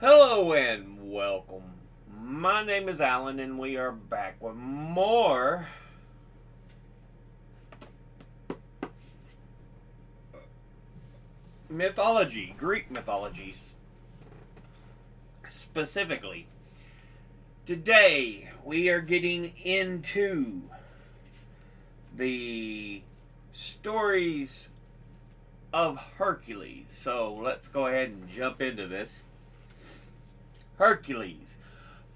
Hello and welcome. My name is Alan, and we are back with more mythology, Greek mythologies specifically. Today we are getting into the stories of Hercules. So let's go ahead and jump into this. Hercules.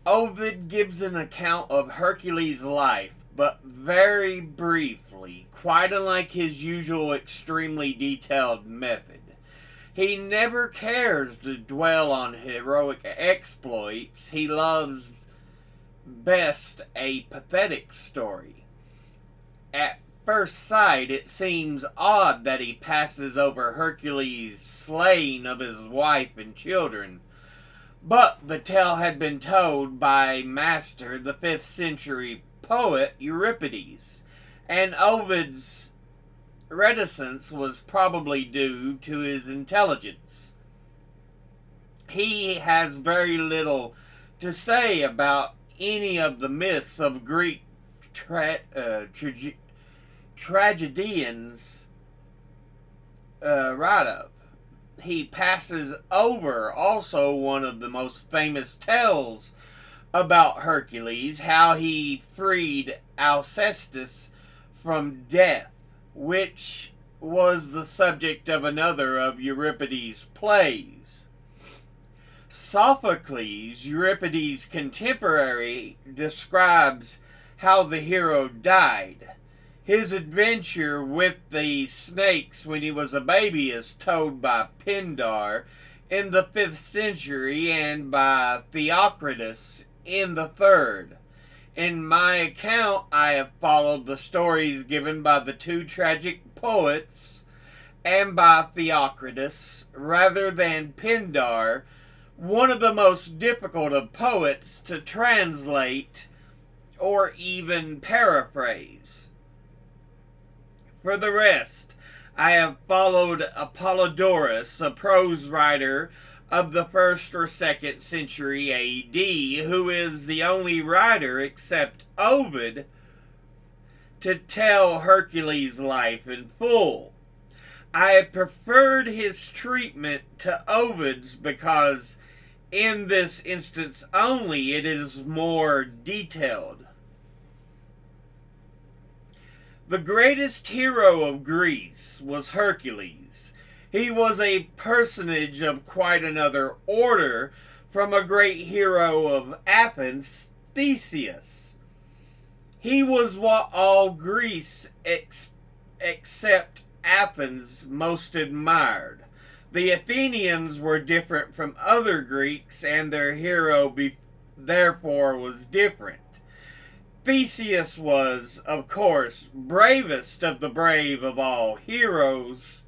Ovid gives an account of Hercules' life, but very briefly, quite unlike his usual extremely detailed method. He never cares to dwell on heroic exploits. He loves best a pathetic story. At first sight, it seems odd that he passes over Hercules' slaying of his wife and children, but the tale had been told by master, the 5th century poet Euripides, and Ovid's reticence was probably due to his intelligence. He has very little to say about any of the myths of Greek tragedians write of. He passes over also one of the most famous tales about Hercules, how he freed Alcestis from death, which was the subject of another of Euripides' plays. Sophocles, Euripides' contemporary, describes how the hero died. His adventure with the snakes when he was a baby is told by Pindar in the 5th century and by Theocritus in the 3rd. In my account, I have followed the stories given by the two tragic poets and by Theocritus rather than Pindar, one of the most difficult of poets to translate or even paraphrase. For the rest, I have followed Apollodorus, a prose writer of the 1st or 2nd century AD, who is the only writer except Ovid to tell Hercules' life in full. I have preferred his treatment to Ovid's because, in this instance only, it is more detailed. The greatest hero of Greece was Hercules. He was a personage of quite another order from a great hero of Athens, Theseus. He was what all Greece except Athens most admired. The Athenians were different from other Greeks, and their hero therefore was different. Theseus was, of course, bravest of the brave of all heroes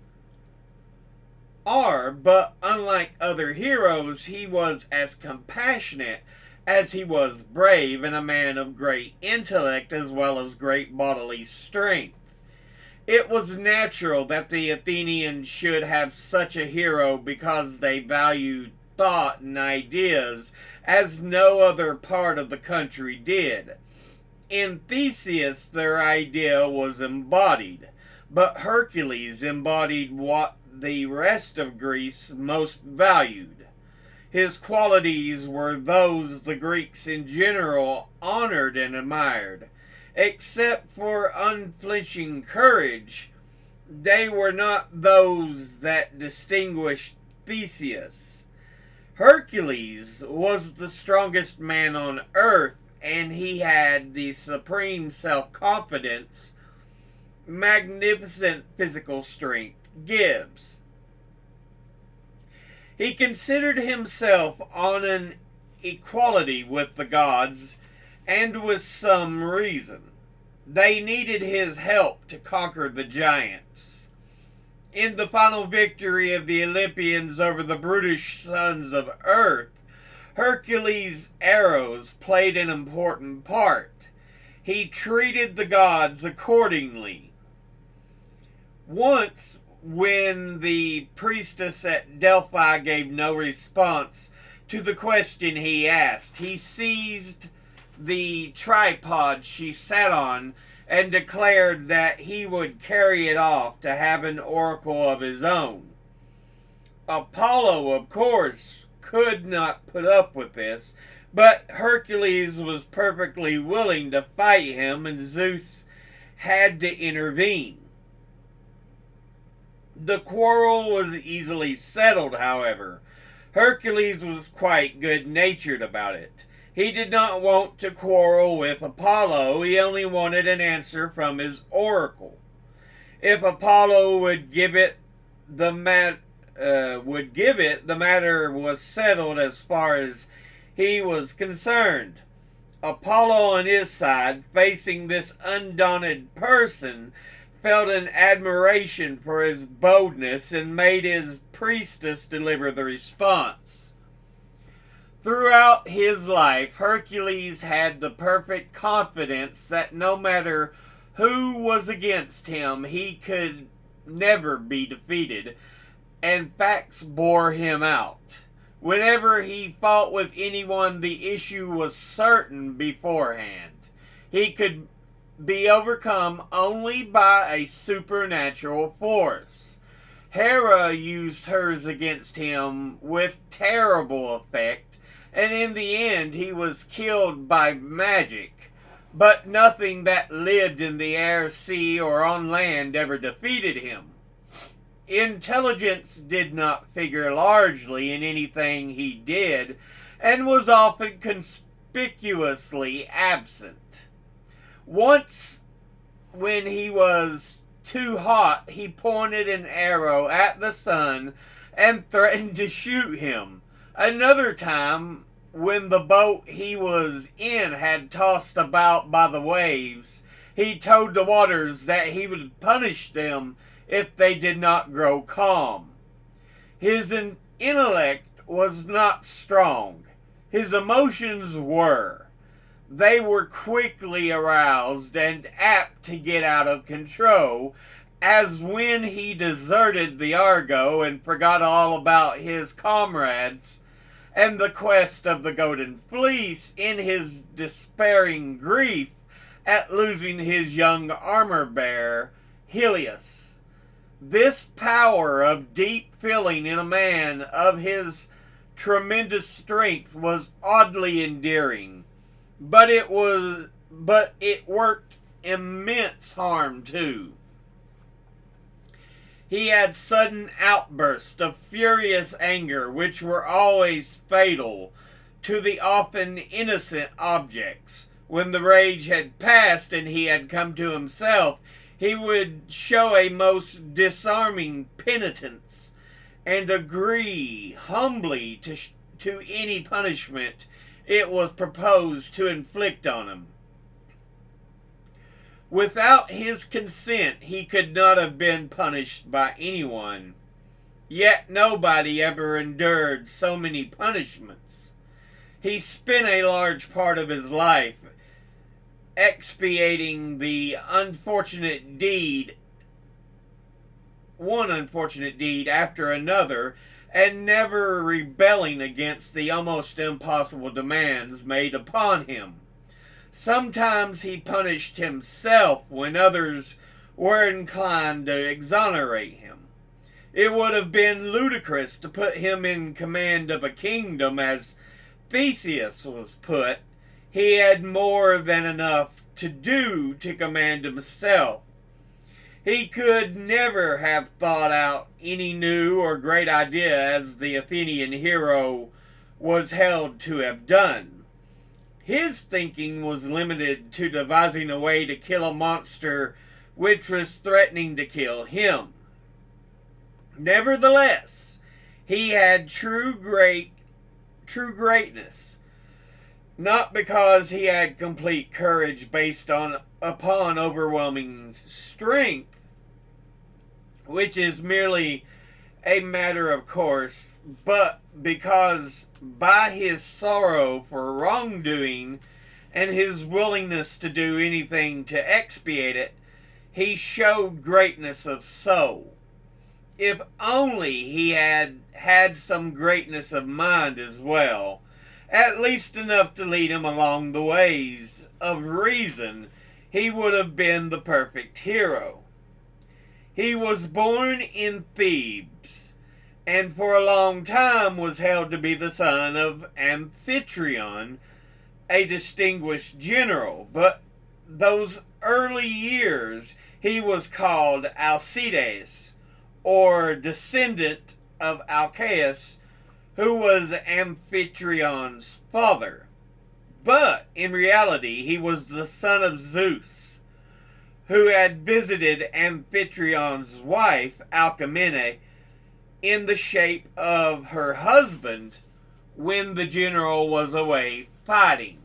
are, but unlike other heroes, he was as compassionate as he was brave and a man of great intellect as well as great bodily strength. It was natural that the Athenians should have such a hero because they valued thought and ideas as no other part of the country did. In Theseus, their idea was embodied, but Hercules embodied what the rest of Greece most valued. His qualities were those the Greeks in general honored and admired. Except for unflinching courage, they were not those that distinguished Theseus. Hercules was the strongest man on earth, and he had the supreme self-confidence magnificent physical strength gives. He considered himself on an equality with the gods, and with some reason. They needed his help to conquer the giants. In the final victory of the Olympians over the brutish sons of Earth, Hercules' arrows played an important part. He treated the gods accordingly. Once, when the priestess at Delphi gave no response to the question he asked. He seized the tripod she sat on and declared that he would carry it off to have an oracle of his own. Apollo, of course, could not put up with this, but Hercules was perfectly willing to fight him, and Zeus had to intervene. The quarrel was easily settled, however. Hercules was quite good-natured about it. He did not want to quarrel with Apollo. He only wanted an answer from his oracle. If Apollo would give it, the matter was settled as far as he was concerned. Apollo, on his side, facing this undaunted person, felt an admiration for his boldness and made his priestess deliver the response. Throughout his life, Hercules had the perfect confidence that no matter who was against him, he could never be defeated, and facts bore him out. Whenever he fought with anyone, the issue was certain beforehand. He could be overcome only by a supernatural force. Hera used hers against him with terrible effect, and in the end he was killed by magic. But nothing that lived in the air, sea, or on land ever defeated him. Intelligence did not figure largely in anything he did, and was often conspicuously absent. Once, when he was too hot, he pointed an arrow at the sun and threatened to shoot him. Another time, when the boat he was in had tossed about by the waves, he told the waters that he would punish them if they did not grow calm. His intellect was not strong. His emotions were. They were quickly aroused and apt to get out of control, as when he deserted the Argo and forgot all about his comrades and the quest of the Golden Fleece in his despairing grief at losing his young armor-bearer, Helios. This power of deep feeling in a man of his tremendous strength was oddly endearing, but it worked immense harm too. He had sudden outbursts of furious anger which were always fatal to the often innocent objects. When the rage had passed and he had come to himself, he would show a most disarming penitence and agree humbly to any punishment it was proposed to inflict on him. Without his consent, he could not have been punished by anyone. Yet nobody ever endured so many punishments. He spent a large part of his life expiating one unfortunate deed after another, and never rebelling against the almost impossible demands made upon him. Sometimes he punished himself when others were inclined to exonerate him. It would have been ludicrous to put him in command of a kingdom as Theseus was put. He had more than enough to do to command himself. He could never have thought out any new or great idea as the Athenian hero was held to have done. His thinking was limited to devising a way to kill a monster which was threatening to kill him. Nevertheless, he had true greatness, not because he had complete courage based upon overwhelming strength, which is merely a matter of course, but because by his sorrow for wrongdoing and his willingness to do anything to expiate it, he showed greatness of soul. If only he had had some greatness of mind as well, at least enough to lead him along the ways of reason, he would have been the perfect hero. He was born in Thebes, and for a long time was held to be the son of Amphitryon, a distinguished general. But those early years he was called Alcides, or descendant of Alcaeus, who was Amphitryon's father. But in reality, he was the son of Zeus, who had visited Amphitryon's wife, Alcmene, in the shape of her husband when the general was away fighting.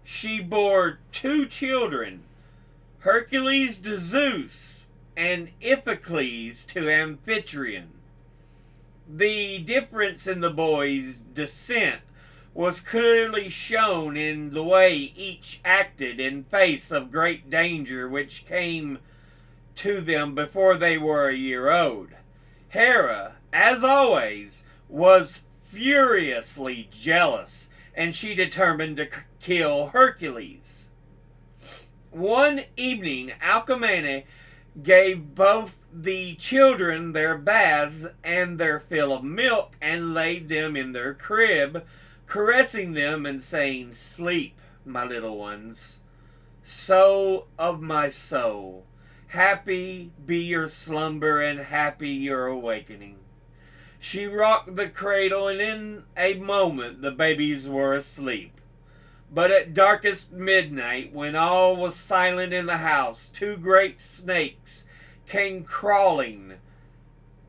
She bore 2 children, Hercules to Zeus and Iphicles to Amphitryon. The difference in the boys' descent was clearly shown in the way each acted in face of great danger which came to them before they were a year old. Hera, as always, was furiously jealous, and she determined to kill Hercules. One evening, Alcmene gave both the children their baths and their fill of milk and laid them in their crib, caressing them and saying, "Sleep, my little ones, soul of my soul. Happy be your slumber and happy your awakening." She rocked the cradle, and in a moment the babies were asleep. But at darkest midnight, when all was silent in the house, 2 great snakes came crawling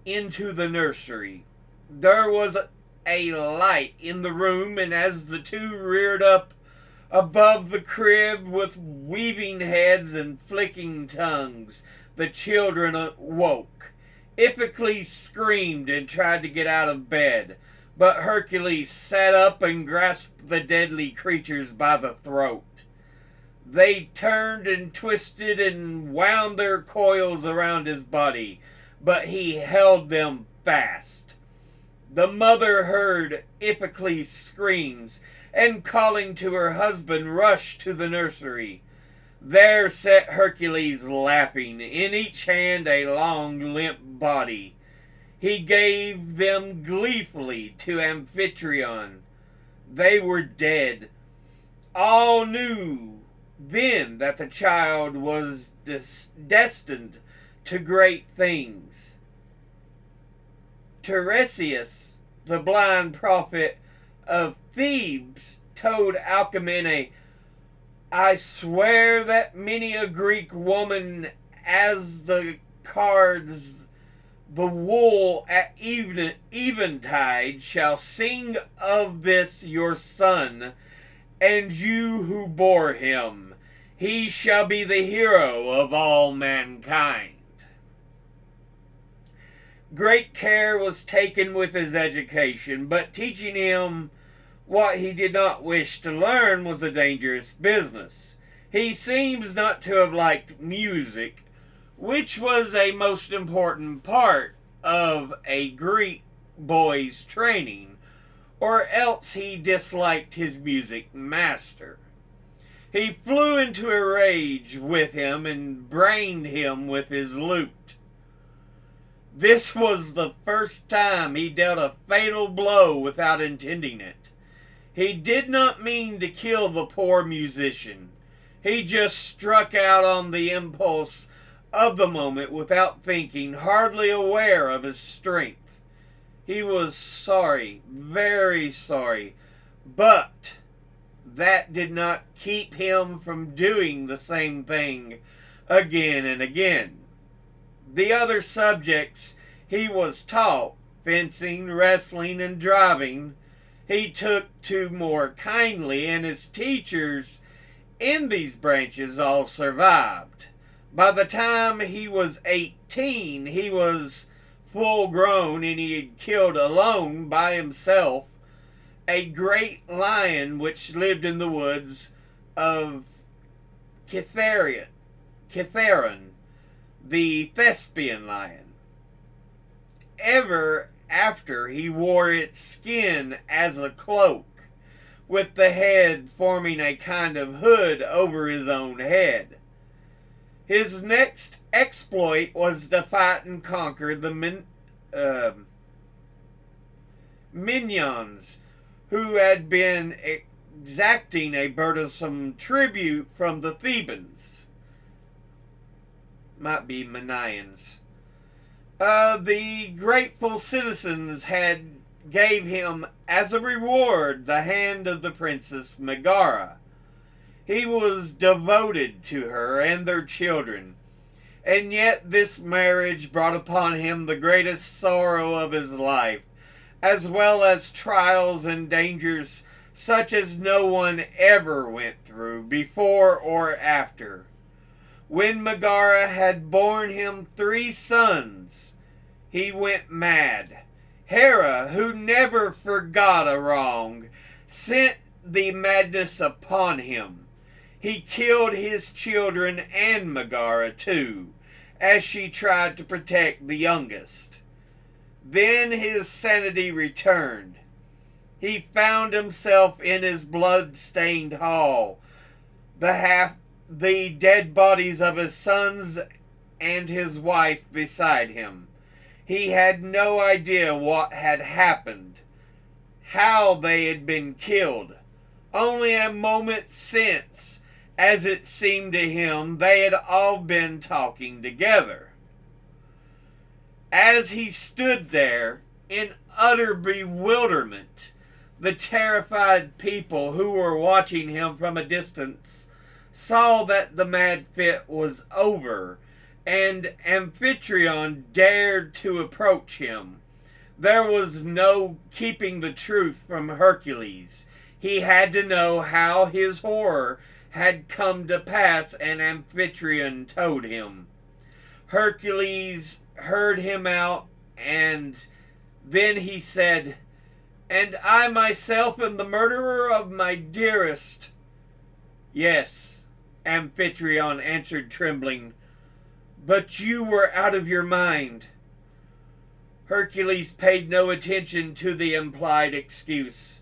into the nursery. There was a light in the room, and as the 2 reared up above the crib with weaving heads and flicking tongues, the children awoke. Iphicles screamed and tried to get out of bed, but Hercules sat up and grasped the deadly creatures by the throat. They turned and twisted and wound their coils around his body, but he held them fast. The mother heard Iphicles' screams, and calling to her husband, rushed to the nursery. There sat Hercules laughing, in each hand a long limp body. He gave them gleefully to Amphitryon. They were dead. All knew then that the child was destined to great things. Tiresias, the blind prophet of Thebes, told Alcmene, "I swear that many a Greek woman, as the cards the wool at eventide, shall sing of this your son, and you who bore him. He shall be the hero of all mankind." Great care was taken with his education, but teaching him what he did not wish to learn was a dangerous business. He seems not to have liked music, which was a most important part of a Greek boy's training, or else he disliked his music master. He flew into a rage with him and brained him with his lute. This was the first time he dealt a fatal blow without intending it. He did not mean to kill the poor musician. He just struck out on the impulse of the moment without thinking, hardly aware of his strength. He was sorry, very sorry, but that did not keep him from doing the same thing again and again. The other subjects he was taught, fencing, wrestling, and driving, he took to more kindly, and his teachers in these branches all survived. By the time he was 18, he was full grown, and he had killed alone by himself a great lion which lived in the woods of Kithaeron, the Thespian lion. ever after he wore its skin as a cloak, with the head forming a kind of hood over his own head. His next exploit was to fight and conquer the Minions, who had been exacting a burdensome tribute from the Thebans. Might be Minions. The grateful citizens gave him as a reward the hand of the Princess Megara. He was devoted to her and their children, and yet this marriage brought upon him the greatest sorrow of his life, as well as trials and dangers such as no one ever went through before or after. When Megara had borne him 3 sons, he went mad. Hera, who never forgot a wrong, sent the madness upon him. He killed his children and Megara too, as she tried to protect the youngest. Then his sanity returned. He found himself in his blood-stained hall, the dead bodies of his sons and his wife beside him. He had no idea what had happened, how they had been killed. Only a moment since, as it seemed to him, they had all been talking together. As he stood there in utter bewilderment, the terrified people who were watching him from a distance saw that the mad fit was over, and Amphitryon dared to approach him. There was no keeping the truth from Hercules. He had to know how his horror had come to pass, and Amphitryon told him. Hercules heard him out, and then he said, "And I myself am the murderer of my dearest." "Yes," Amphitryon answered, trembling, "but you were out of your mind." Hercules paid no attention to the implied excuse.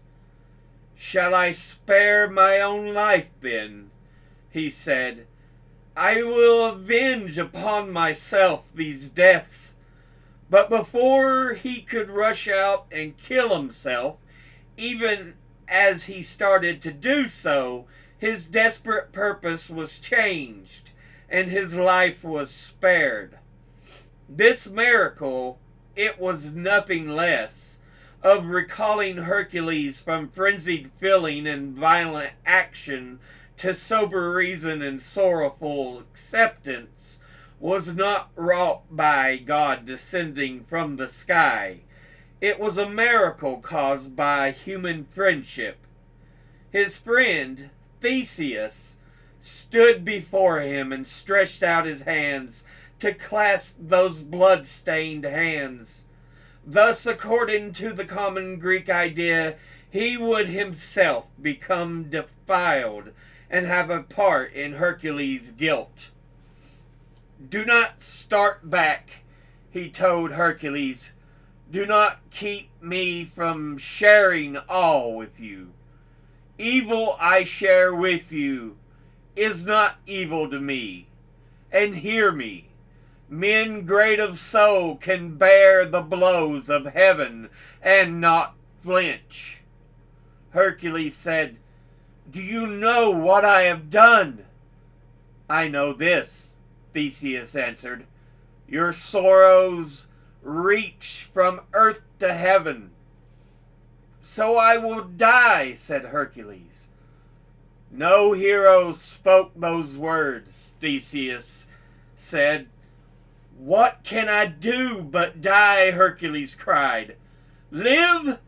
"Shall I spare my own life, then?" he said. "I will avenge upon myself these deaths." But before he could rush out and kill himself, even as he started to do so, his desperate purpose was changed, and his life was spared. This miracle, it was nothing less, of recalling Hercules from frenzied feeling and violent action to sober reason and sorrowful acceptance, was not wrought by God descending from the sky. It was a miracle caused by human friendship. His friend, Theseus, stood before him and stretched out his hands to clasp those blood-stained hands. Thus, according to the common Greek idea, he would himself become defiled and have a part in Hercules' guilt. "Do not start back," he told Hercules. "Do not keep me from sharing all with you. Evil I share with you is not evil to me. And hear me. Men great of soul can bear the blows of heaven and not flinch." Hercules said, "Do you know what I have done?" "I know this," Theseus answered. "Your sorrows reach from earth to heaven." "So I will die," said Hercules. "No hero spoke those words," Theseus said. "What can I do but die?" Hercules cried. "Live?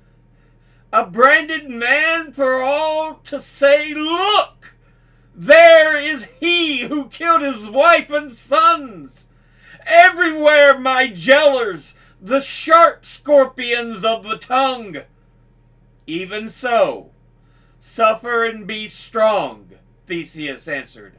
A branded man for all to say, 'Look! There is he who killed his wife and sons! Everywhere my jailers, the sharp scorpions of the tongue!' Even so, suffer and be strong," Theseus answered.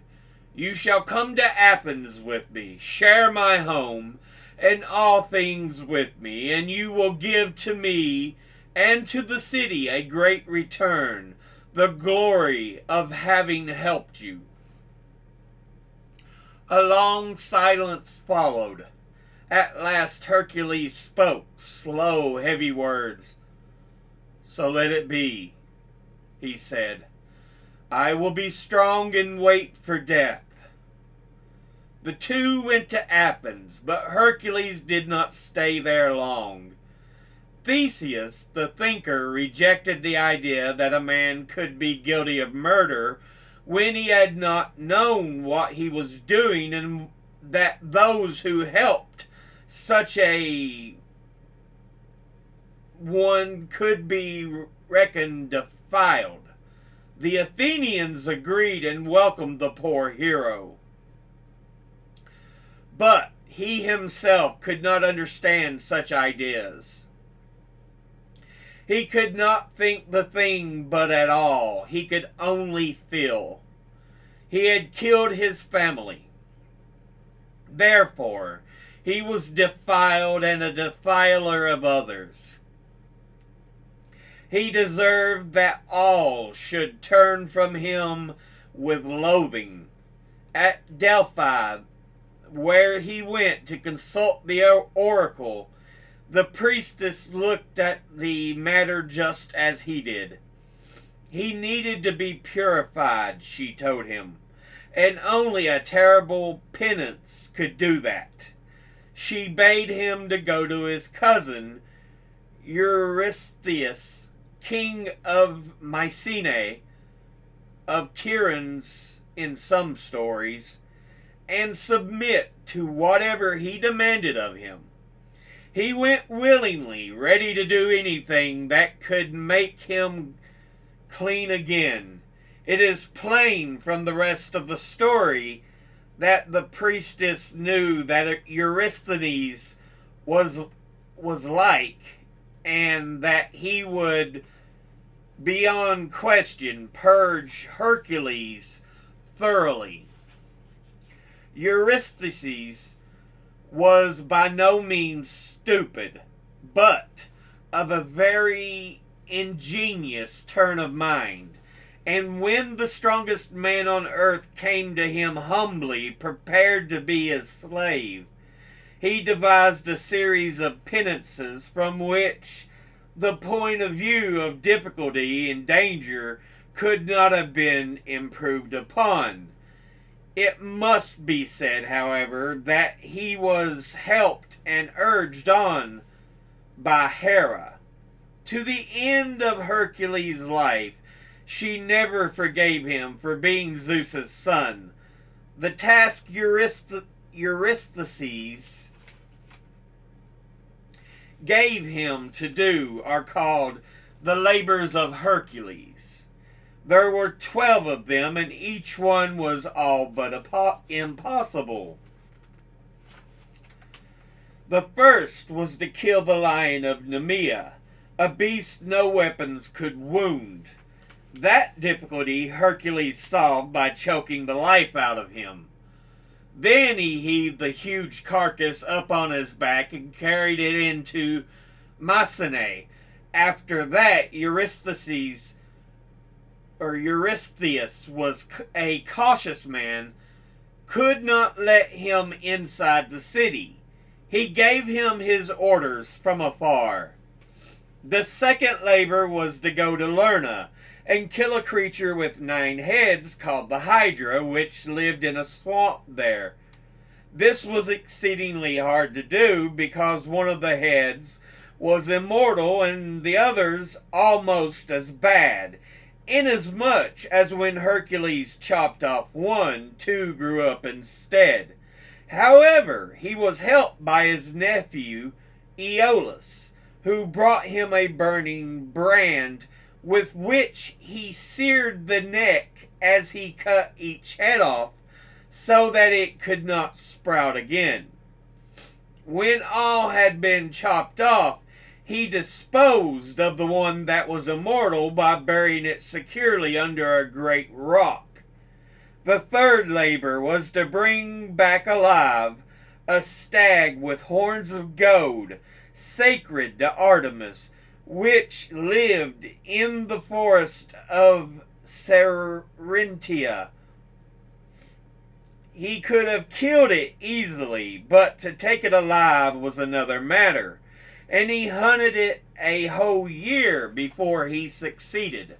"You shall come to Athens with me, share my home, and all things with me, and you will give to me and to the city a great return, the glory of having helped you." A long silence followed. At last Hercules spoke slow, heavy words. "So let it be," he said. "I will be strong and wait for death." The two went to Athens, but Hercules did not stay there long. Theseus, the thinker, rejected the idea that a man could be guilty of murder when he had not known what he was doing, and that those who helped such a one could be reckoned defiled. The Athenians agreed and welcomed the poor hero. But he himself could not understand such ideas. He could not think the thing but at all. He could only feel. He had killed his family. Therefore, he was defiled and a defiler of others. He deserved that all should turn from him with loathing. At Delphi, where he went to consult the oracle, the priestess looked at the matter just as he did. He needed to be purified, she told him, and only a terrible penance could do that. She bade him to go to his cousin, Eurystheus, king of Mycenae, of Tiryns in some stories, and submit to whatever he demanded of him. He went willingly, ready to do anything that could make him clean again. It is plain from the rest of the story that the priestess knew that Eurystheus was like, and that he would, beyond question, purge Hercules thoroughly. Eurystheus was by no means stupid, but of a very ingenious turn of mind, and when the strongest man on earth came to him humbly, prepared to be his slave, he devised a series of penances from which the point of view of difficulty and danger could not have been improved upon. It must be said, however, that he was helped and urged on by Hera. To the end of Hercules' life, she never forgave him for being Zeus's son. The task Eurystheus gave him to do are called the labors of Hercules. There were 12 of them, and each one was all but impossible. The first was to kill the lion of Nemea, a beast no weapons could wound. That difficulty Hercules solved by choking the life out of him. Then he heaved the huge carcass up on his back and carried it into Mycenae. After that, Eurystheus was a cautious man, could not let him inside the city. He gave him his orders from afar. The second labor was to go to Lerna and kill a creature with 9 heads called the Hydra, which lived in a swamp there. This was exceedingly hard to do because one of the heads was immortal and the others almost as bad, inasmuch as when Hercules chopped off one, 2 grew up instead. However, he was helped by his nephew Aeolus, who brought him a burning brand with which he seared the neck as he cut each head off, so that it could not sprout again. When all had been chopped off, he disposed of the one that was immortal by burying it securely under a great rock. The third labor was to bring back alive a stag with horns of gold, sacred to Artemis, which lived in the forest of Serentia. He could have killed it easily, but to take it alive was another matter, and he hunted it a whole year before he succeeded.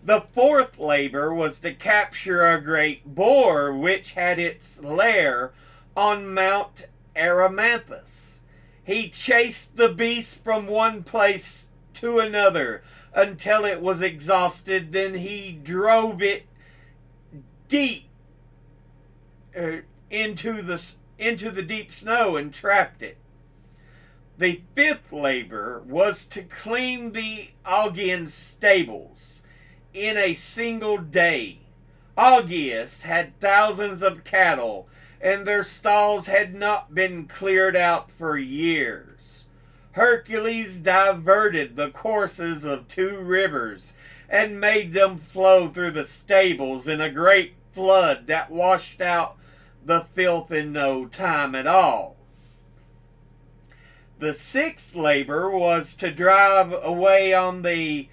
The fourth labor was to capture a great boar which had its lair on Mount Erymanthus. He chased the beast from one place to another until it was exhausted. Then he drove it deep into the deep snow and trapped it. The fifth labor was to clean the Augean stables in a single day. Augeas had thousands of cattle, and their stalls had not been cleared out for years. Hercules diverted the courses of two rivers and made them flow through the stables in a great flood that washed out the filth in no time at all. The sixth labor was to drive away on the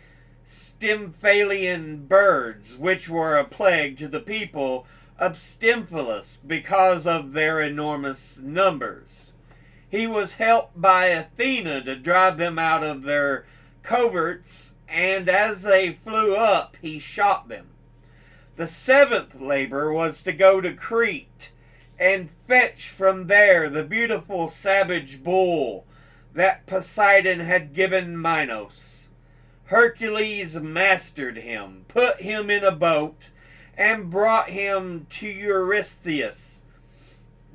Stymphalian birds, which were a plague to the people of Stymphalus because of their enormous numbers. He was helped by Athena to drive them out of their coverts, and as they flew up, he shot them. The seventh labor was to go to Crete and fetch from there the beautiful savage bull that Poseidon had given Minos. Hercules mastered him, put him in a boat, and brought him to Eurystheus.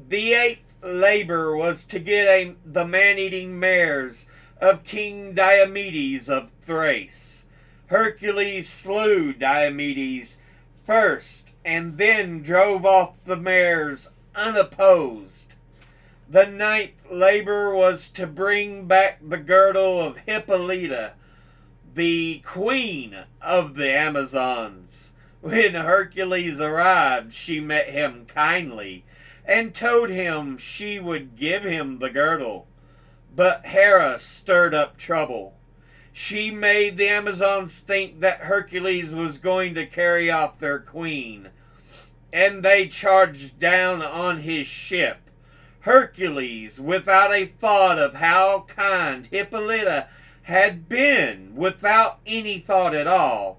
The eighth labor was to get the man-eating mares of King Diomedes of Thrace. Hercules slew Diomedes first, and then drove off the mares unopposed. The ninth labor was to bring back the girdle of Hippolyta, the queen of the Amazons. When Hercules arrived, she met him kindly and told him she would give him the girdle. But Hera stirred up trouble. She made the Amazons think that Hercules was going to carry off their queen, and they charged down on his ship. Hercules, without a thought of how kind Hippolyta had been, without any thought at all,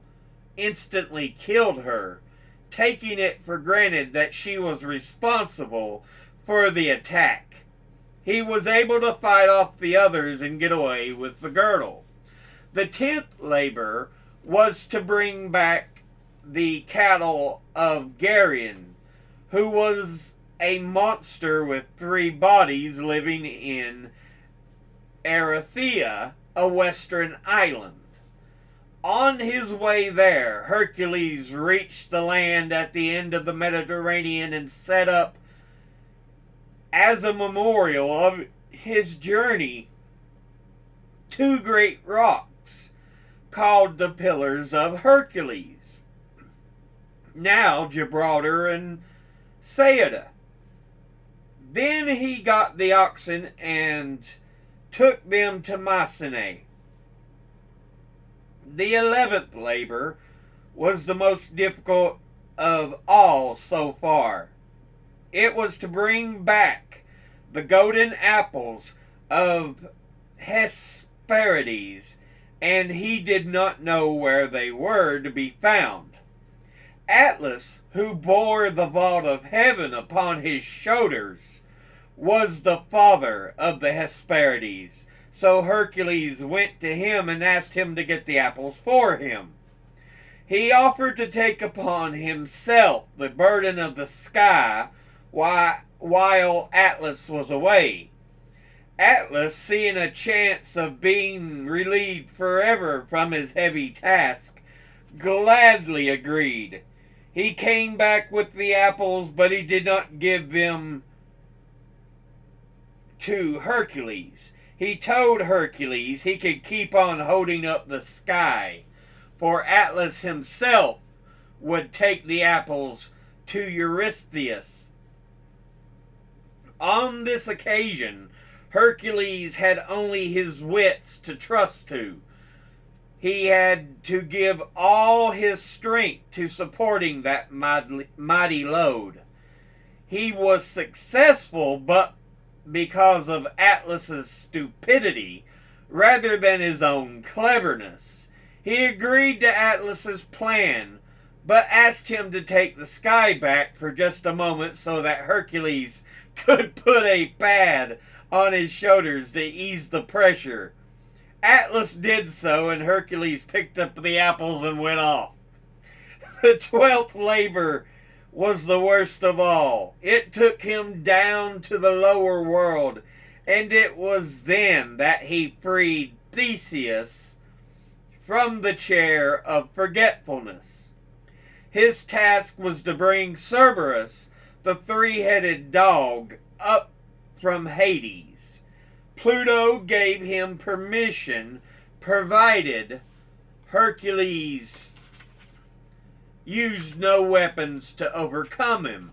instantly killed her, taking it for granted that she was responsible for the attack. He was able to fight off the others and get away with the girdle. The 10th labor was to bring back the cattle of Geryon, who was a monster with 3 bodies living in Erythea, a western island. On his way there, Hercules reached the land at the end of the Mediterranean and set up, as a memorial of his journey, 2 great rocks called the Pillars of Hercules, now Gibraltar and Ceuta. Then he got the oxen and took them to Mycenae. The 11th labor was the most difficult of all so far. It was to bring back the golden apples of Hesperides, and he did not know where they were to be found. Atlas, who bore the vault of heaven upon his shoulders, was the father of the Hesperides. So Hercules went to him and asked him to get the apples for him. He offered to take upon himself the burden of the sky while Atlas was away. Atlas, seeing a chance of being relieved forever from his heavy task, gladly agreed. He came back with the apples, but he did not give them to Hercules. He told Hercules he could keep on holding up the sky, for Atlas himself would take the apples to Eurystheus on this occasion, Hercules had only his wits to trust to. He had to give all his strength to supporting that mighty load. He was successful, but because of Atlas's stupidity rather than his own cleverness. He agreed to Atlas's plan, but asked him to take the sky back for just a moment so that Hercules could put a pad on his shoulders to ease the pressure. Atlas did so, and Hercules picked up the apples and went off. The 12th labor was the worst of all. It took him down to the lower world, and it was then that he freed Theseus from the chair of forgetfulness. His task was to bring Cerberus, the three-headed dog, up from Hades. Pluto gave him permission, provided Hercules used no weapons to overcome him.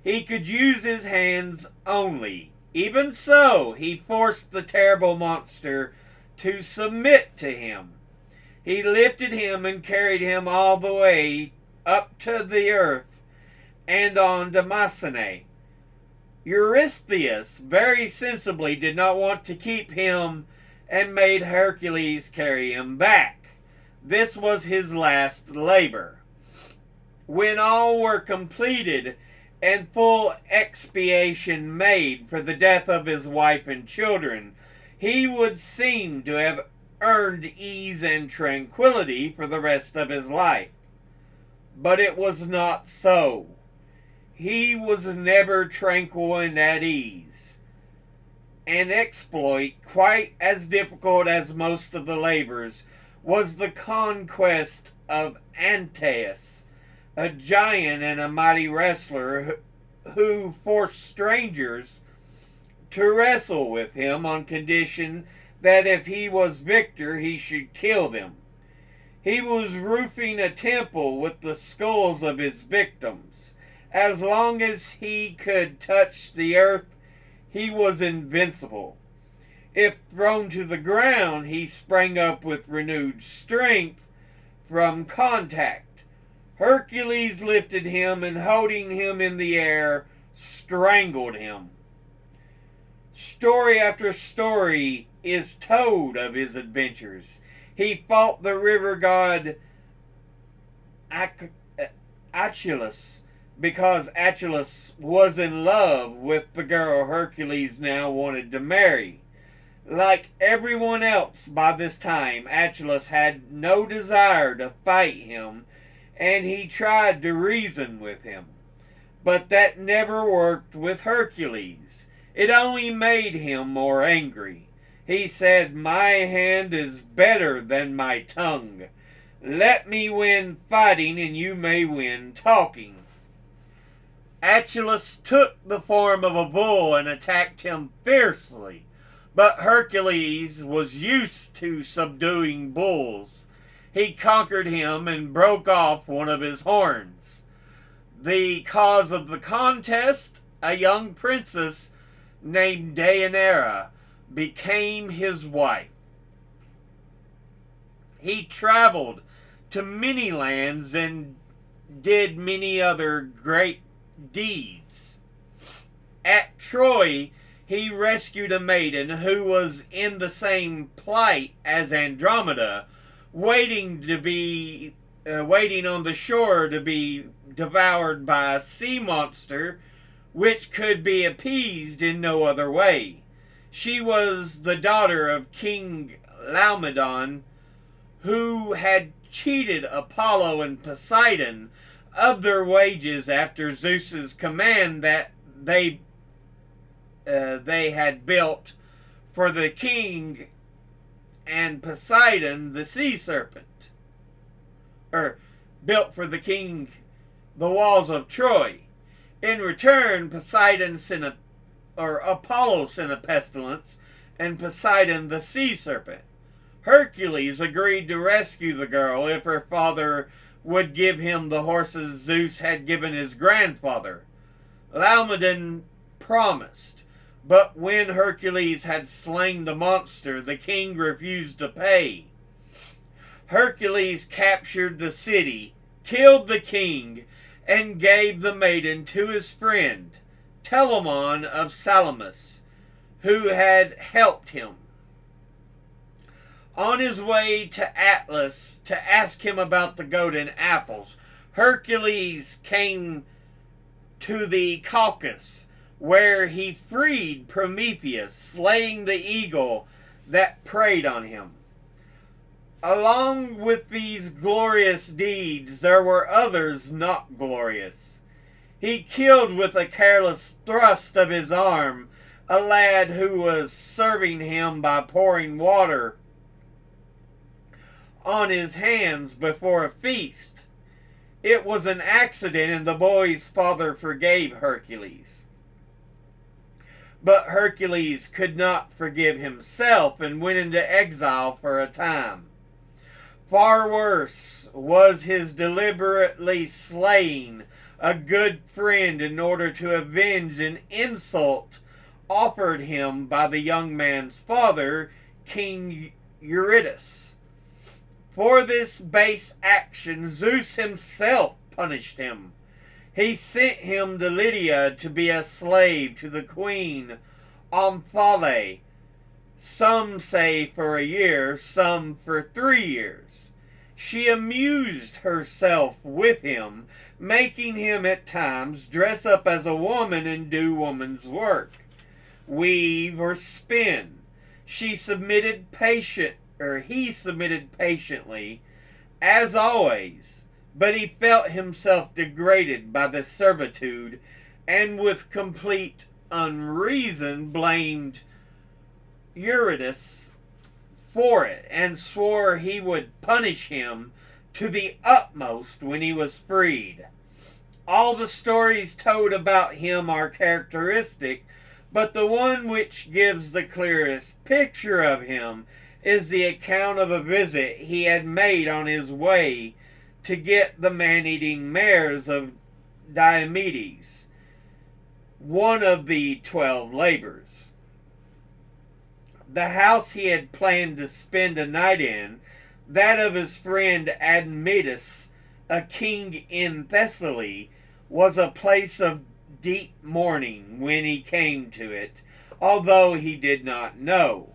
He could use his hands only. Even so, he forced the terrible monster to submit to him. He lifted him and carried him all the way up to the earth and on to Mycenae. Eurystheus very sensibly did not want to keep him and made Hercules carry him back. This was his last labor. When all were completed and full expiation made for the death of his wife and children, he would seem to have earned ease and tranquility for the rest of his life. But it was not so. He was never tranquil and at ease. An exploit quite as difficult as most of the labors was the conquest of Antaeus, a giant and a mighty wrestler who forced strangers to wrestle with him on condition that if he was victor, he should kill them. He was roofing a temple with the skulls of his victims. As long as he could touch the earth, he was invincible. If thrown to the ground, he sprang up with renewed strength from contact. Hercules lifted him and, holding him in the air, strangled him. Story after story is told of his adventures. He fought the river god Achilles because Achilles was in love with the girl Hercules now wanted to marry. Like everyone else by this time, Achilles had no desire to fight him, and he tried to reason with him. But that never worked with Hercules. It only made him more angry. He said, "My hand is better than my tongue. Let me win fighting, and you may win talking." Achilles took the form of a bull and attacked him fiercely. But Hercules was used to subduing bulls. He conquered him and broke off one of his horns. The cause of the contest, a young princess named Deianira, became his wife. He traveled to many lands and did many other great deeds. At Troy, he rescued a maiden who was in the same plight as Andromeda, waiting on the shore to be devoured by a sea monster which could be appeased in no other way. She was the daughter of King Laomedon, who had cheated Apollo and Poseidon of their wages after Zeus's command that they had built for the king and Poseidon the sea serpent, or built for the king the walls of Troy. In return, Apollo sent a pestilence, and Poseidon the sea serpent. Hercules agreed to rescue the girl if her father would give him the horses Zeus had given his grandfather. Laomedon promised, but when Hercules had slain the monster, the king refused to pay. Hercules captured the city, killed the king, and gave the maiden to his friend, Telamon of Salamis, who had helped him. On his way to Atlas to ask him about the golden apples, Hercules came to the Caucasus, where he freed Prometheus, slaying the eagle that preyed on him. Along with these glorious deeds, there were others not glorious. He killed with a careless thrust of his arm a lad who was serving him by pouring water on his hands before a feast. It was an accident, and the boy's father forgave Hercules. But Hercules could not forgive himself and went into exile for a time. Far worse was his deliberately slaying a good friend in order to avenge an insult offered him by the young man's father, King Eurytus. For this base action, Zeus himself punished him. He sent him to Lydia to be a slave to the queen Omphale, some say for a year, some for 3 years. She amused herself with him, making him at times dress up as a woman and do woman's work, weave or spin. He submitted patiently, as always, but he felt himself degraded by the servitude, and with complete unreason blamed Eurytus for it, and swore he would punish him to the utmost when he was freed. All the stories told about him are characteristic, but the one which gives the clearest picture of him is the account of a visit he had made on his way to get the man-eating mares of Diomedes, one of the 12 labors. The house he had planned to spend a night in, that of his friend Admetus, a king in Thessaly, was a place of deep mourning when he came to it, although he did not know.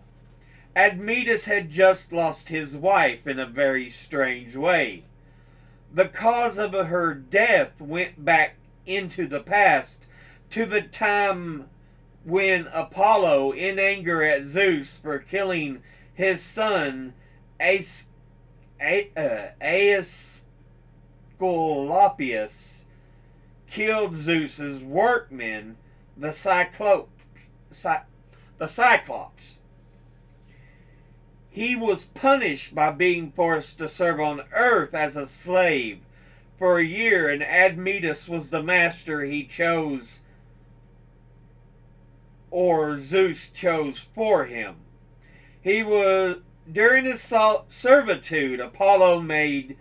Admetus had just lost his wife in a very strange way. The cause of her death went back into the past, to the time when Apollo, in anger at Zeus for killing his son Aesculapius, killed Zeus's workmen, the Cyclops. He was punished by being forced to serve on earth as a slave for a year, and Admetus was the master he chose, or Zeus chose for him. During his servitude, Apollo made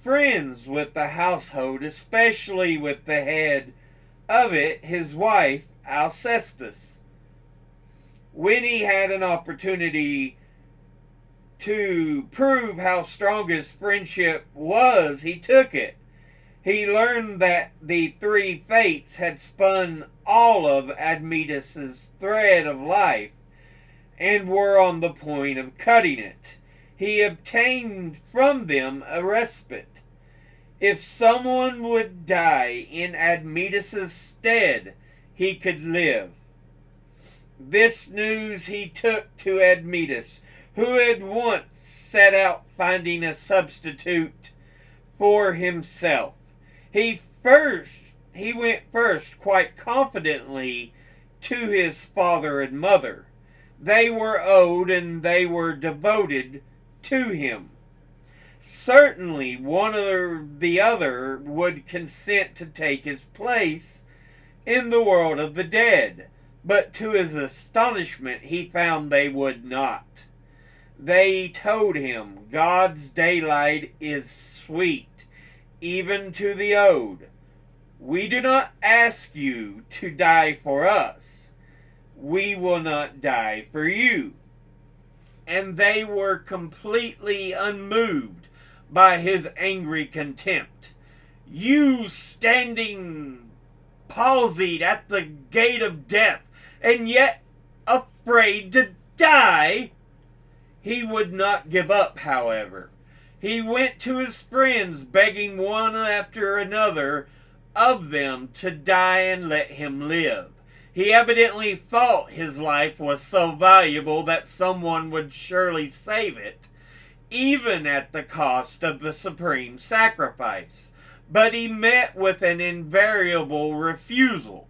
friends with the household, especially with the head of it, his wife, Alcestis. When he had an opportunity to prove how strong his friendship was, he took it. He learned that the 3 fates had spun all of Admetus's thread of life and were on the point of cutting it. He obtained from them a respite. If someone would die in Admetus's stead, he could live. This news he took to Admetus, who had once set out finding a substitute for himself. He went first quite confidently to his father and mother. They were old and they were devoted to him. Certainly one or the other would consent to take his place in the world of the dead, but to his astonishment he found they would not. They told him, "God's daylight is sweet, even to the old. We do not ask you to die for us. We will not die for you. And they were completely unmoved by his angry contempt. You standing palsied at the gate of death, and yet afraid to die? He would not give up, however. He went to his friends, begging one after another of them to die and let him live. He evidently thought his life was so valuable that someone would surely save it, even at the cost of the supreme sacrifice. But he met with an invariable refusal.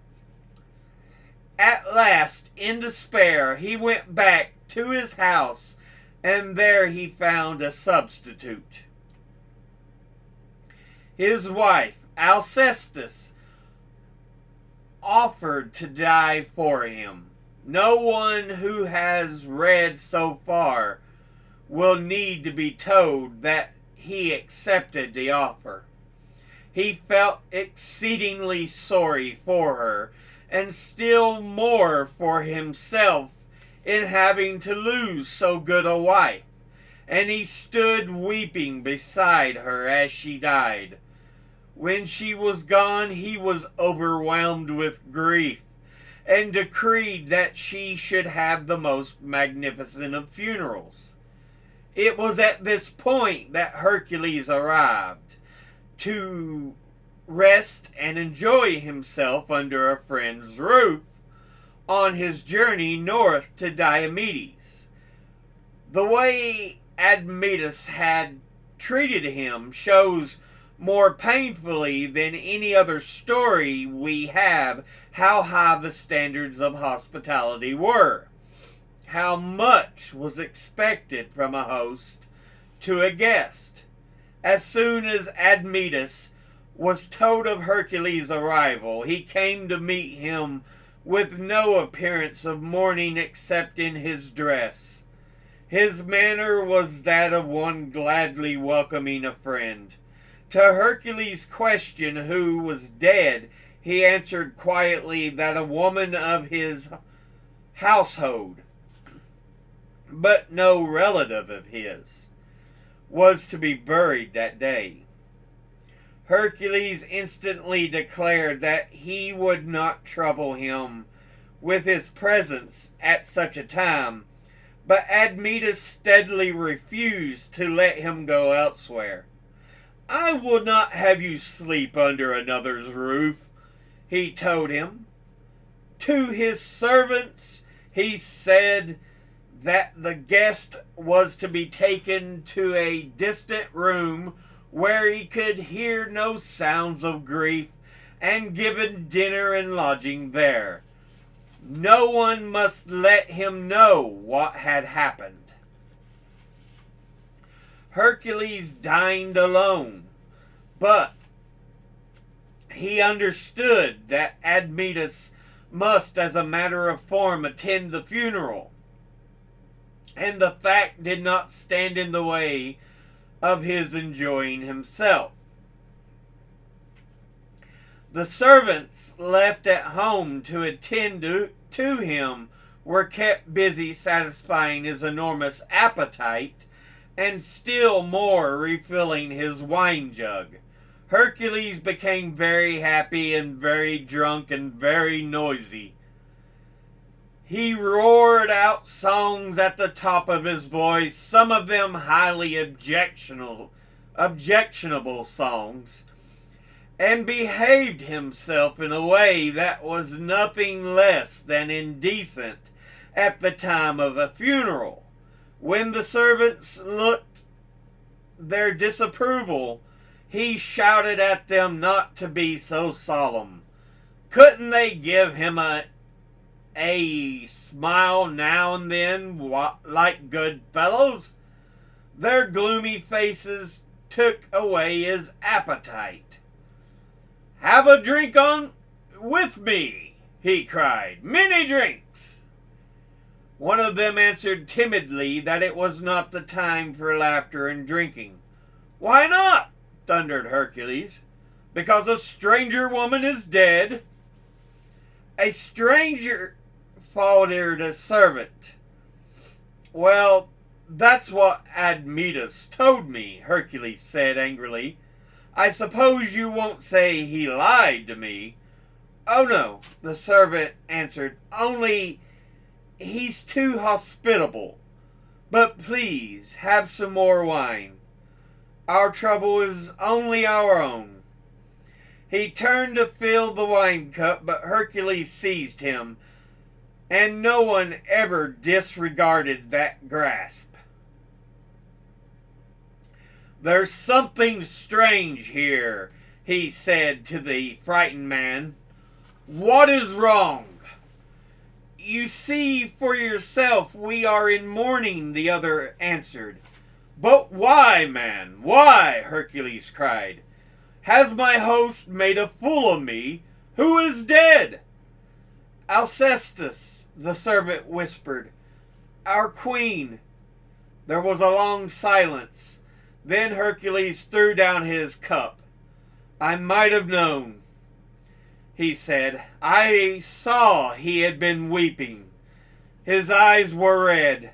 At last, in despair, he went back to his house, and there he found a substitute. His wife, Alcestis, offered to die for him. No one who has read so far will need to be told that he accepted the offer. He felt exceedingly sorry for her, and still more for himself in having to lose so good a wife, and he stood weeping beside her as she died. When she was gone, he was overwhelmed with grief, and decreed that she should have the most magnificent of funerals. It was at this point that Hercules arrived, to rest and enjoy himself under a friend's roof on his journey north to Diomedes. The way Admetus had treated him shows more painfully than any other story we have how high the standards of hospitality were, how much was expected from a host to a guest. As soon as Admetus was told of Hercules' arrival, he came to meet him with no appearance of mourning except in his dress. His manner was that of one gladly welcoming a friend. To Hercules' question who was dead, he answered quietly that a woman of his household, but no relative of his, was to be buried that day. Hercules instantly declared that he would not trouble him with his presence at such a time, but Admetus steadily refused to let him go elsewhere. "I will not have you sleep under another's roof," he told him. To his servants he said that the guest was to be taken to a distant room where he could hear no sounds of grief, and given dinner and lodging there. No one must let him know what had happened. Hercules dined alone, but he understood that Admetus must, as a matter of form, attend the funeral, and the fact did not stand in the way of his enjoying himself. The servants left at home to attend to him were kept busy satisfying his enormous appetite, and still more refilling his wine jug. Hercules became very happy and very drunk and very noisy. He roared out songs at the top of his voice, some of them highly objectionable songs, and behaved himself in a way that was nothing less than indecent at the time of a funeral. When the servants looked their disapproval, he shouted at them not to be so solemn. Couldn't they give him a smile now and then, like good fellows? Their gloomy faces took away his appetite. "Have a drink on with me," he cried. "Many drinks." One of them answered timidly that it was not the time for laughter and drinking. "Why not?" thundered Hercules. because a stranger woman is dead. A stranger, faltered a servant. Well, that's what Admetus told me, Hercules said angrily. I suppose you won't say he lied to me. Oh no, the servant answered, only he's too hospitable. But please, have some more wine. Our trouble is only our own. He turned to fill the wine cup, but Hercules seized him, and no one ever disregarded that grasp. There's something strange here, he said to the frightened man. What is wrong? You see for yourself we are in mourning, the other answered. But why, man? Why? Hercules cried. Has my host made a fool of me? Who is dead? Alcestis, the servant whispered. Our queen. There was a long silence. Then Hercules threw down his cup. I might have known, he said. I saw he had been weeping. His eyes were red,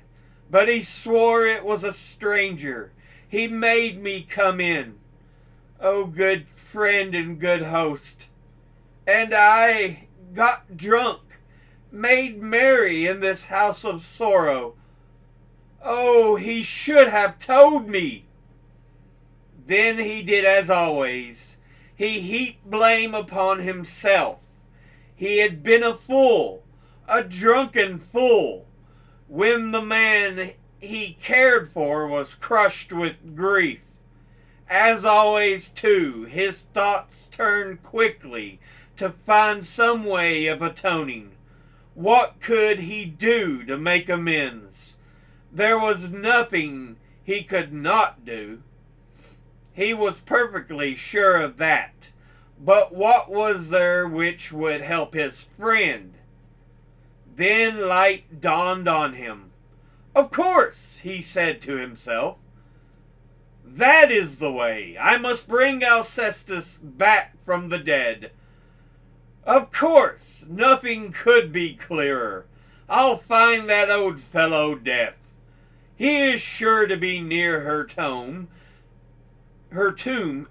but he swore it was a stranger. He made me come in. Oh, good friend and good host. And I got drunk, made merry in this house of sorrow. Oh, he should have told me. Then he did as always. He heaped blame upon himself. He had been a fool, a drunken fool, when the man he cared for was crushed with grief. As always, too, his thoughts turned quickly to find some way of atoning. What could he do to make amends? There was nothing he could not do. He was perfectly sure of that. But what was there which would help his friend? Then light dawned on him. Of course, he said to himself. That is the way. I must bring Alcestis back from the dead. Of course, nothing could be clearer. I'll find that old fellow Death. He is sure to be near her tomb,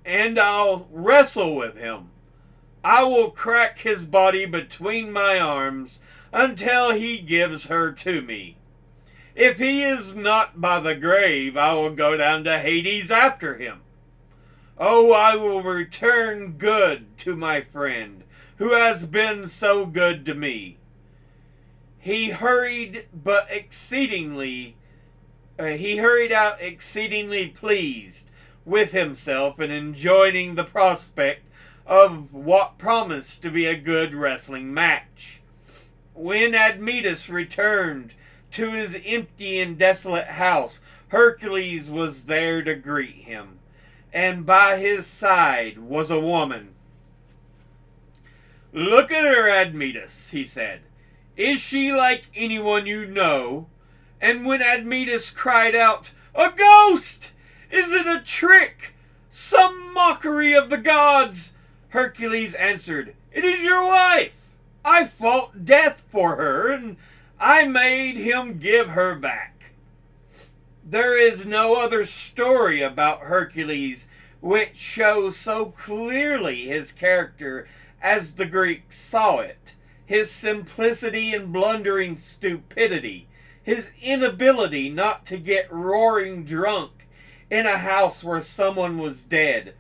and I'll wrestle with him. I will crack his body between my arms until he gives her to me. If he is not by the grave, I will go down to Hades after him. Oh, I will return good to my friend, who has been so good to me. He hurried out exceedingly pleased with himself and enjoying the prospect of what promised to be a good wrestling match. When Admetus returned to his empty and desolate house, Hercules was there to greet him, and by his side was a woman. Look at her, Admetus, he said. Is she like anyone you know? And when Admetus cried out, A ghost! Is it a trick? Some mockery of the gods? Hercules answered, It is your wife. I fought death for her, and I made him give her back. There is no other story about Hercules which shows so clearly his character as the Greeks saw it, his simplicity and blundering stupidity, his inability not to get roaring drunk in a house where someone was dead,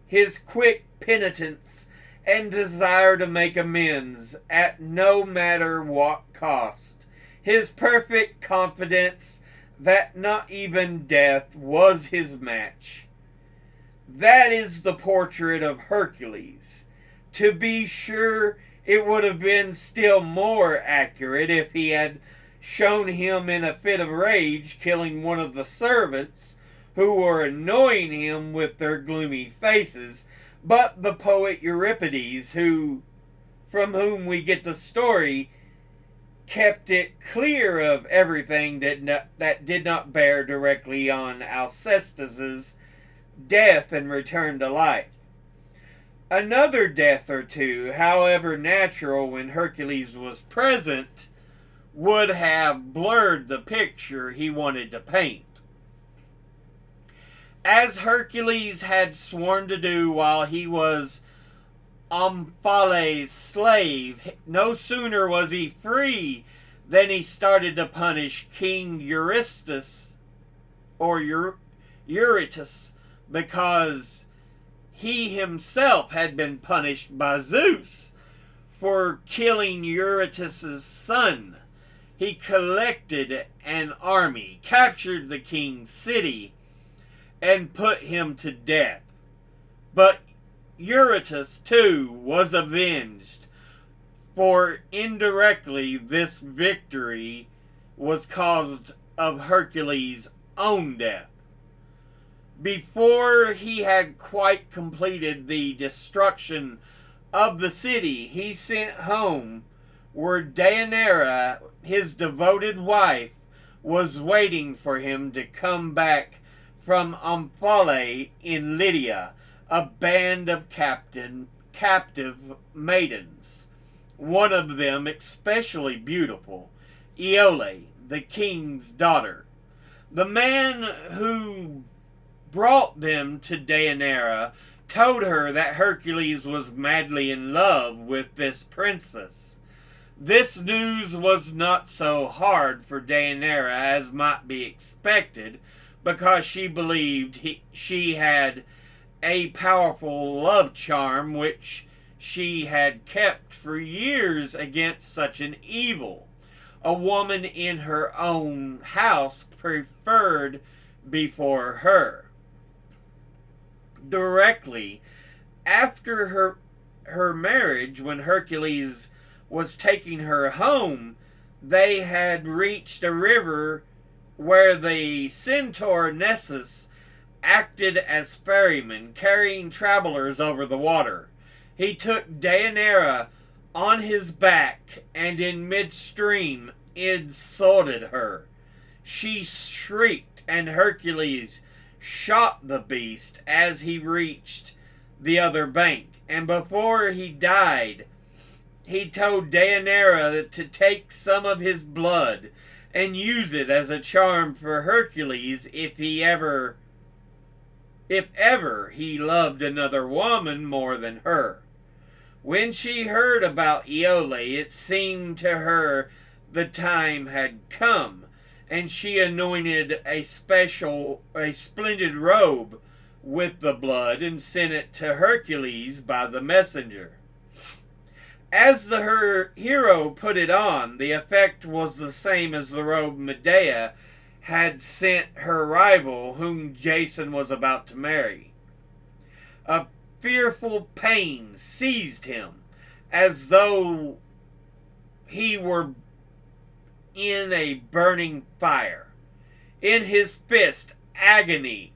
his quick penitence and desire to make amends at no matter what cost, his perfect confidence that not even death was his match. That is the portrait of Hercules. To be sure, it would have been still more accurate if he had shown him in a fit of rage killing one of the servants who were annoying him with their gloomy faces, but the poet Euripides, from whom we get the story, kept it clear of everything that did not bear directly on Alcestis's death and return to life. Another death or two, however natural when Hercules was present, would have blurred the picture he wanted to paint. As Hercules had sworn to do while he was Omphale's slave, no sooner was he free than he started to punish King Eurytus, because he himself had been punished by Zeus for killing Eurytus' son. He collected an army, captured the king's city, and put him to death. But Eurytus, too, was avenged, for indirectly this victory was caused of Hercules' own death. Before he had quite completed the destruction of the city, he sent home where Deianira, his devoted wife, was waiting for him to come back from Omphale in Lydia, a band of captive maidens, one of them especially beautiful, Iole, the king's daughter. The man who brought them to Deianira told her that Hercules was madly in love with this princess. This news was not so hard for Deianira as might be expected, because she believed she had a powerful love charm which she had kept for years against such an evil. A woman in her own house preferred before her. Directly after her marriage, when Hercules was taking her home, they had reached a river where the centaur Nessus acted as ferryman, carrying travelers over the water. He took Deianira on his back and in midstream insulted her. She shrieked, and Hercules shot the beast as he reached the other bank. And before he died, he told Deianira to take some of his blood and use it as a charm for Hercules if ever he loved another woman more than her. When she heard about Iole, it seemed to her the time had come, and she anointed a splendid robe with the blood and sent it to Hercules by the messenger. As her hero put it on, the effect was the same as the robe Medea had sent her rival, whom Jason was about to marry. A fearful pain seized him, as though he were in a burning fire. In his first agony,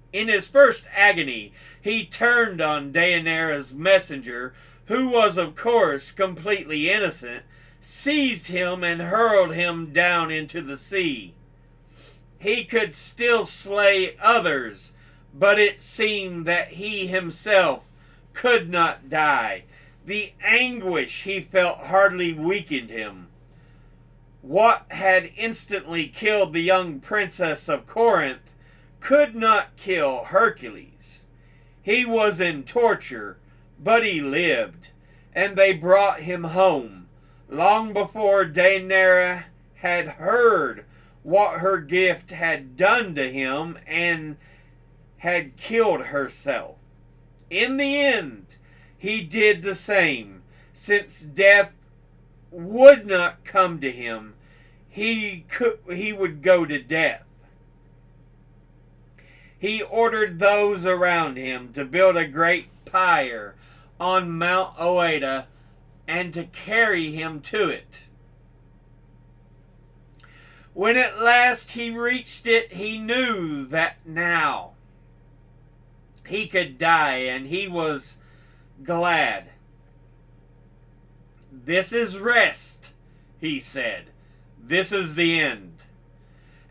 he turned on Deianira's messenger, who was of course completely innocent, seized him and hurled him down into the sea. He could still slay others, but it seemed that he himself could not die. The anguish he felt hardly weakened him. What had instantly killed the young princess of Corinth could not kill Hercules. He was in torture, but he lived, and they brought him home, long before Deianira had heard what her gift had done to him and had killed herself. In the end, he did the same. Since death would not come to him, he would go to death. He ordered those around him to build a great pyre on Mount Oeta and to carry him to it. When at last he reached it, he knew that now he could die, and he was glad. "This is rest," he said. "This is the end."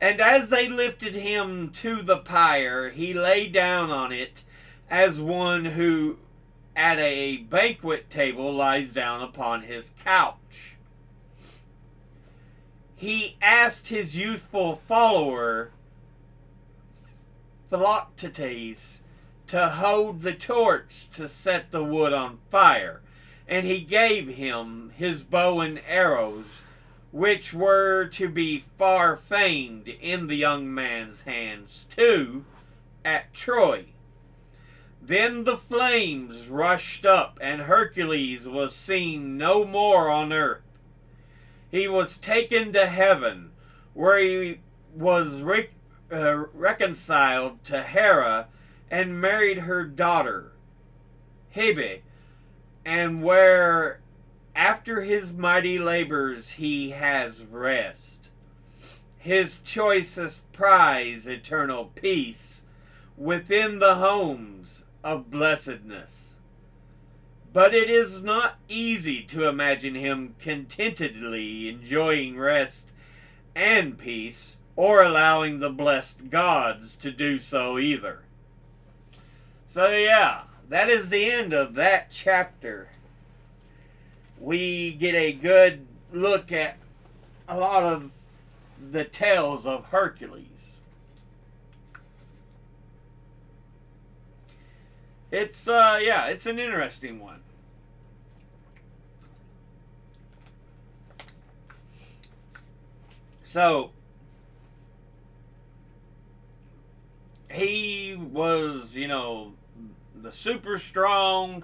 And as they lifted him to the pyre, he lay down on it as one who at a banquet table lies down upon his couch. He asked his youthful follower, Philoctetes, to hold the torch to set the wood on fire, and he gave him his bow and arrows, which were to be far famed in the young man's hands too, at Troy. Then the flames rushed up, and Hercules was seen no more on earth. He was taken to heaven, where he was reconciled to Hera and married her daughter, Hebe, and where after his mighty labors he has rest. His choicest prize, eternal peace, within the homes of blessedness. But it is not easy to imagine him contentedly enjoying rest and peace, or allowing the blessed gods to do so either. So yeah, that is the end of that chapter. We get a good look at a lot of the tales of Hercules. It's it's an interesting one. So he was, the super strong,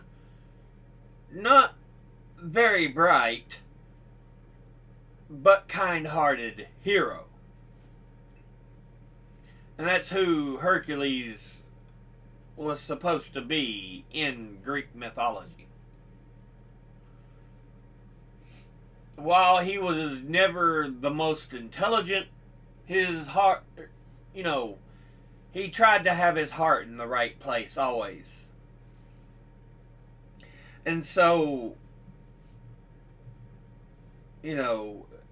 not very bright, but kind-hearted hero. And that's who Hercules was supposed to be in Greek mythology. While he was never the most intelligent, his heart, he tried to have his heart in the right place always. And so,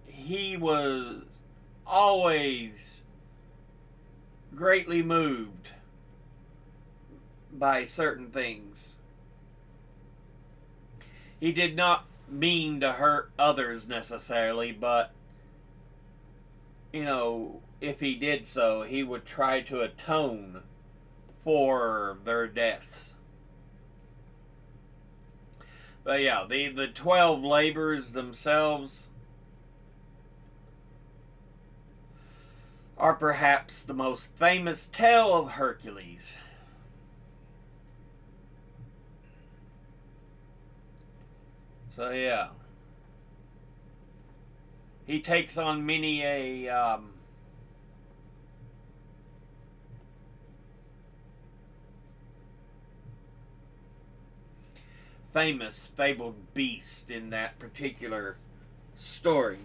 he was always greatly moved by certain things. He did not mean to hurt others necessarily, but, if he did so, he would try to atone for their deaths. But yeah, the 12 labors themselves are perhaps the most famous tale of Hercules. So yeah, he takes on many a famous fabled beast in that particular story.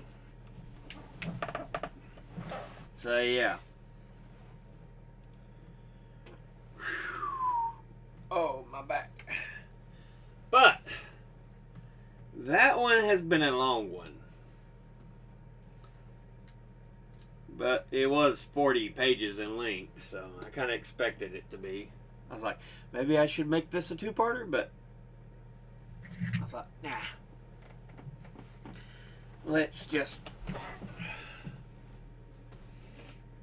So yeah. Oh, my back. But that one has been a long one. But it was 40 pages in length, so I kind of expected it to be. I was like, maybe I should make this a two-parter, but I thought, nah. Let's just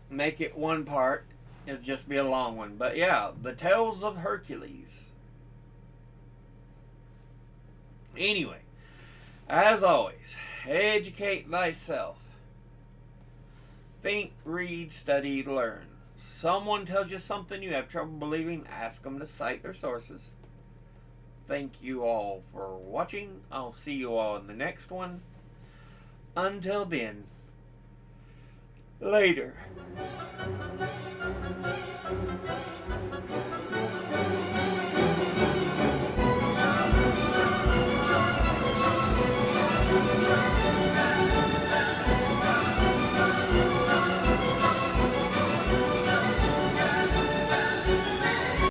make it one part. It'll just be a long one. But yeah, the Tales of Hercules. Anyway, as always, educate thyself. Think, read, study, learn. Someone tells you something you have trouble believing, ask them to cite their sources. Thank you all for watching. I'll see you all in the next one. Until then, later.